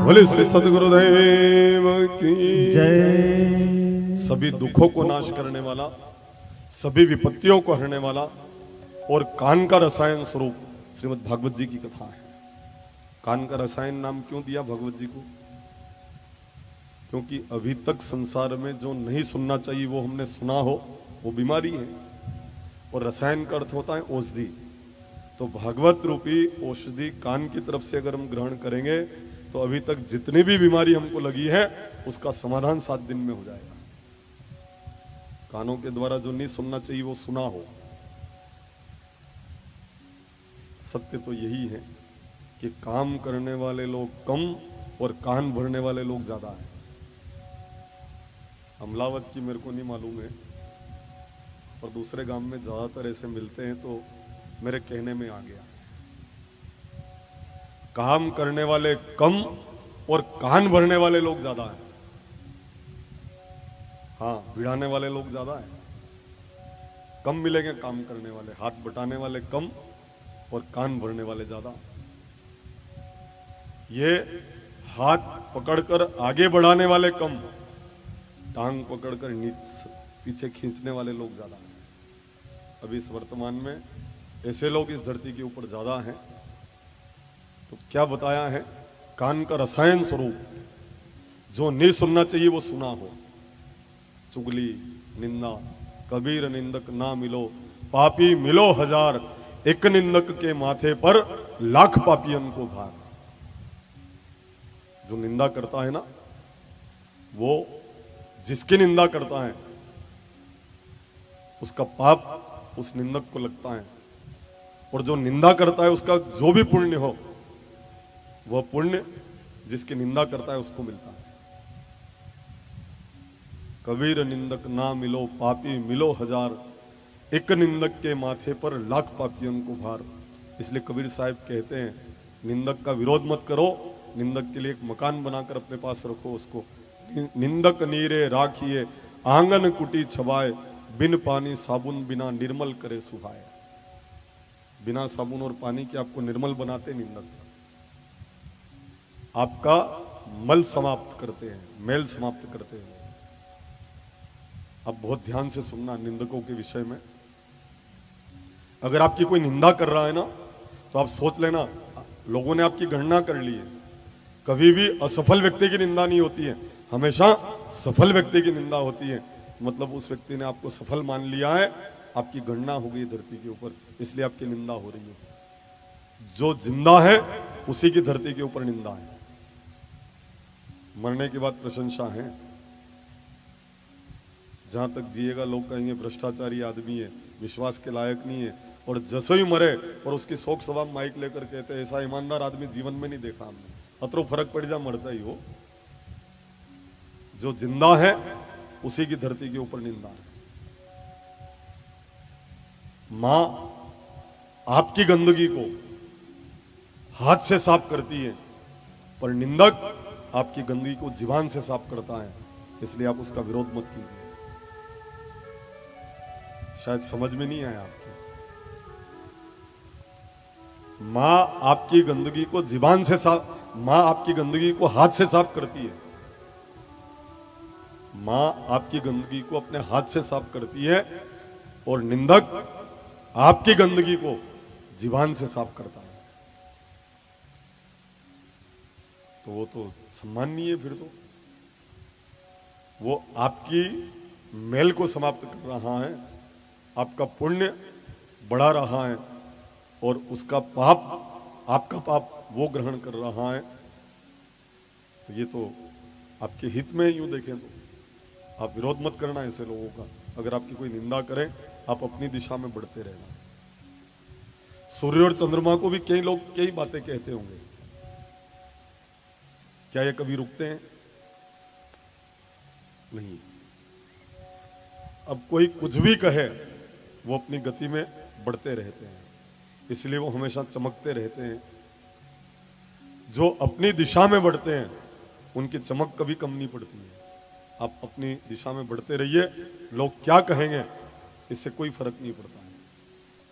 बोले श्री सदगुरुदेव की जय। सभी दुखों को नाश करने वाला, सभी विपत्तियों को हरने वाला और कान का रसायन स्वरूप श्रीमद् भागवत जी की कथा है। कान का रसायन नाम क्यों दिया भगवत जी को? क्योंकि अभी तक संसार में जो नहीं सुनना चाहिए वो हमने सुना हो, वो बीमारी है। और रसायन का अर्थ होता है औषधि। तो भागवत रूपी औषधि कान की तरफ से अगर हम ग्रहण करेंगे तो अभी तक जितनी भी बीमारी हमको लगी है उसका समाधान 7 दिन में हो जाएगा। कानों के द्वारा जो नहीं सुनना चाहिए वो सुना हो। सत्य तो यही है कि काम करने वाले लोग कम और कान भरने वाले लोग ज्यादा हैं। अमलावत की मेरे को नहीं मालूम है, और दूसरे गांव में ज्यादातर ऐसे मिलते हैं तो मेरे कहने में आ गया। काम करने वाले कम और कान भरने वाले लोग ज्यादा हैं। हाँ, भिड़ाने वाले लोग ज्यादा हैं। कम मिलेंगे काम करने वाले, हाथ बटाने वाले कम और कान भरने वाले ज्यादा। ये हाथ पकड़कर आगे बढ़ाने वाले कम, टांग पकड़कर पीछे खींचने वाले लोग ज्यादा हैं। अभी इस वर्तमान में ऐसे लोग इस धरती के ऊपर ज्यादा हैं। तो क्या बताया है? कान का रसायन स्वरूप जो नहीं सुनना चाहिए वो सुना हो। चुगली, निंदा, कबीर निंदक ना मिलो, पापी मिलो 1000, एक निंदक के माथे पर लाख पापियन को भार। जो निंदा करता है ना, वो जिसकी निंदा करता है उसका पाप उस निंदक को लगता है, और जो निंदा करता है उसका जो भी पुण्य हो वह पुण्य जिसकी निंदा करता है उसको मिलता है। कबीर निंदक ना मिलो, पापी मिलो 1000, एक निंदक के माथे पर लाख पापियों को भार। इसलिए कबीर साहब कहते हैं, निंदक का विरोध मत करो, निंदक के लिए एक मकान बनाकर अपने पास रखो उसको। निंदक नीरे राखिए, आंगन कुटी छबाए, बिन पानी साबुन बिना निर्मल करे सुहाए। बिना साबुन और पानी के आपको निर्मल बनाते निंदक, आपका मल समाप्त करते हैं, मेल समाप्त करते हैं। अब बहुत ध्यान से सुनना निंदकों के विषय में। अगर आपकी कोई निंदा कर रहा है ना, तो आप सोच लेना लोगों ने आपकी गणना कर ली है। कभी भी असफल व्यक्ति की निंदा नहीं होती है, हमेशा सफल व्यक्ति की निंदा होती है। मतलब उस व्यक्ति ने आपको सफल मान लिया है, आपकी गणना हो गई धरती के ऊपर, इसलिए आपकी निंदा हो रही है। जो जिंदा है उसी की धरती के ऊपर निंदा है। मरने के बाद प्रशंसा है। जहां तक जिएगा लोग कहेंगे भ्रष्टाचारी आदमी है, विश्वास के लायक नहीं है, और जैसे ही मरे और उसकी शोक सभा माइक लेकर कहते हैं ऐसा ईमानदार आदमी जीवन में नहीं देखा हमने। अतरो फर्क पड़ जा, मरता ही हो। जो जिंदा है उसी की धरती के ऊपर निंदा है। मां आपकी गंदगी को हाथ से साफ करती है, पर निंदक आपकी गंदगी को जीवान से साफ करता है। इसलिए आप उसका विरोध मत कीजिए। शायद समझ में नहीं आया आपको। मां आपकी गंदगी को जीवान से साफ, मां आपकी गंदगी को हाथ से साफ करती है। मां आपकी गंदगी को अपने हाथ से साफ करती है, और निंदक आपकी गंदगी को जीवान से साफ करता है। तो वो तो सम्माननीय है। फिर तो वो आपकी मेल को समाप्त कर रहा है, आपका पुण्य बढ़ा रहा है, और उसका पाप, आपका पाप वो ग्रहण कर रहा है। तो ये तो आपके हित में है। यूं देखें तो आप विरोध मत करना ऐसे लोगों का। अगर आपकी कोई निंदा करे, आप अपनी दिशा में बढ़ते रहना। सूर्य और चंद्रमा को भी कई लोग कई बातें कहते होंगे, क्या ये कभी रुकते हैं? नहीं। अब कोई कुछ भी कहे, वो अपनी गति में बढ़ते रहते हैं, इसलिए वो हमेशा चमकते रहते हैं। जो अपनी दिशा में बढ़ते हैं उनकी चमक कभी कम नहीं पड़ती है। आप अपनी दिशा में बढ़ते रहिए, लोग क्या कहेंगे इससे कोई फर्क नहीं पड़ता है।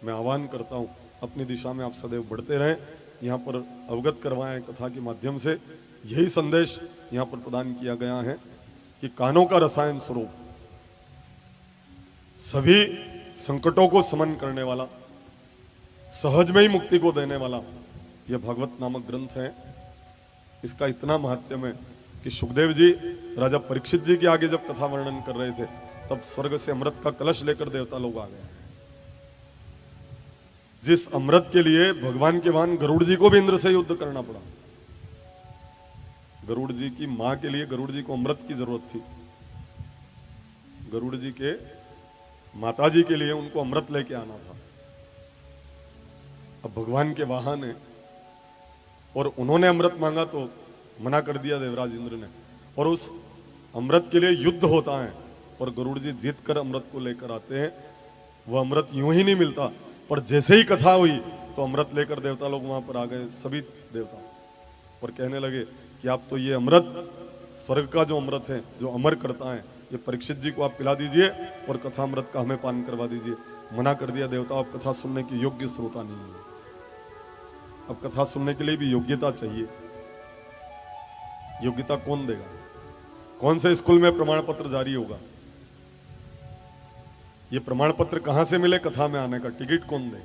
मैं आह्वान करता हूं, अपनी दिशा में आप सदैव बढ़ते रहें। यहाँ पर अवगत करवाएं कथा के माध्यम से यही संदेश यहां पर प्रदान किया गया है कि कानों का रसायन स्वरूप सभी संकटों को समन करने वाला, सहज में ही मुक्ति को देने वाला यह भागवत नामक ग्रंथ है। इसका इतना महात्म्य है कि सुखदेव जी राजा परीक्षित जी के आगे जब कथा वर्णन कर रहे थे तब स्वर्ग से अमृत का कलश लेकर देवता लोग आ गए। जिस अमृत के लिए भगवान के वाहन गरुड़ जी को भी इंद्र से युद्ध करना पड़ा। गरुड़ जी की मां के लिए गरुड़ जी को अमृत की जरूरत थी। गरुड़ जी के माता जी के लिए उनको अमृत लेके आना था। अब भगवान के वाहन है और उन्होंने अमृत मांगा तो मना कर दिया देवराज इंद्र ने, और उस अमृत के लिए युद्ध होता है और गरुड़ जी जीत कर अमृत को लेकर आते हैं। वह अमृत यूं ही नहीं मिलता, पर जैसे ही कथा हुई तो अमृत लेकर देवता लोग वहां पर आ गए, सभी देवता, और कहने लगे कि आप तो ये अमृत, स्वर्ग का जो अमृत है जो अमर करता है, ये परीक्षित जी को आप पिला दीजिए और कथा अमृत का हमें पान करवा दीजिए। मना कर दिया देवता, आप कथा सुनने की योग्य श्रोता नहीं है। अब कथा सुनने के लिए भी योग्यता चाहिए। योग्यता कौन देगा? कौन से स्कूल में प्रमाण पत्र जारी होगा? ये प्रमाण पत्र कहां से मिले कथा में आने का? टिकट कौन दे?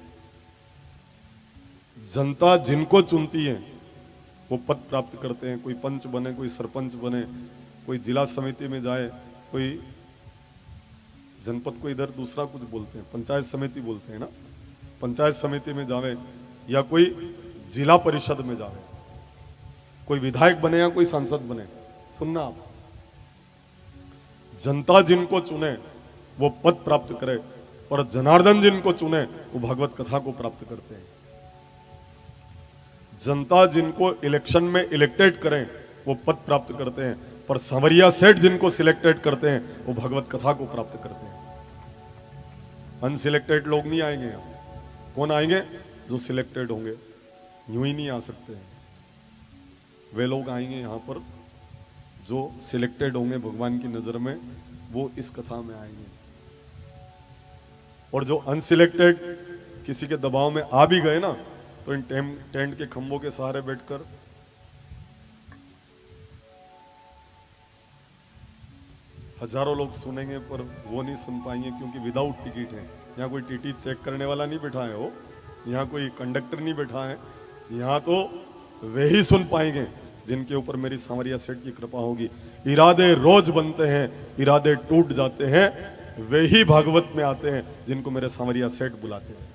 जनता जिनको चुनती है वो पद प्राप्त करते हैं। कोई पंच बने, कोई सरपंच बने, कोई जिला समिति में जाए, कोई जनपद को इधर दूसरा कुछ बोलते हैं, पंचायत समिति बोलते हैं ना, पंचायत समिति में जावे या कोई जिला परिषद में जावे, कोई विधायक बने या कोई सांसद बने। सुनना आप, जनता जिनको चुने वो पद प्राप्त करे, पर जनार्दन जिनको चुने वो भागवत कथा को प्राप्त करते हैं। जनता जिनको इलेक्शन में इलेक्टेड करें वो पद प्राप्त करते हैं, पर सांवरिया सेठ जिनको सिलेक्टेड करते हैं वो भगवत कथा को प्राप्त करते हैं। अनसिलेक्टेड लोग नहीं आएंगे यहाँ। कौन आएंगे? जो सिलेक्टेड होंगे। यूं ही नहीं आ सकते हैं। वे लोग आएंगे यहाँ पर जो सिलेक्टेड होंगे भगवान की नजर में, वो इस कथा में आएंगे। और जो अनसिलेक्टेड किसी के दबाव में आ भी गए ना, तो इन टेंट के खंभों के सहारे बैठकर हजारों लोग सुनेंगे, पर वो नहीं सुन पाएंगे क्योंकि विदाउट टिकट है। यहाँ कोई टीटी चेक करने वाला नहीं बैठा है, हो यहाँ कोई कंडक्टर नहीं बैठा है। यहाँ तो वे ही सुन पाएंगे जिनके ऊपर मेरी सांवरिया सेठ की कृपा होगी। इरादे रोज बनते हैं, इरादे टूट जाते हैं, वे ही भागवत में आते हैं जिनको मेरे सांवरिया सेठ बुलाते हैं।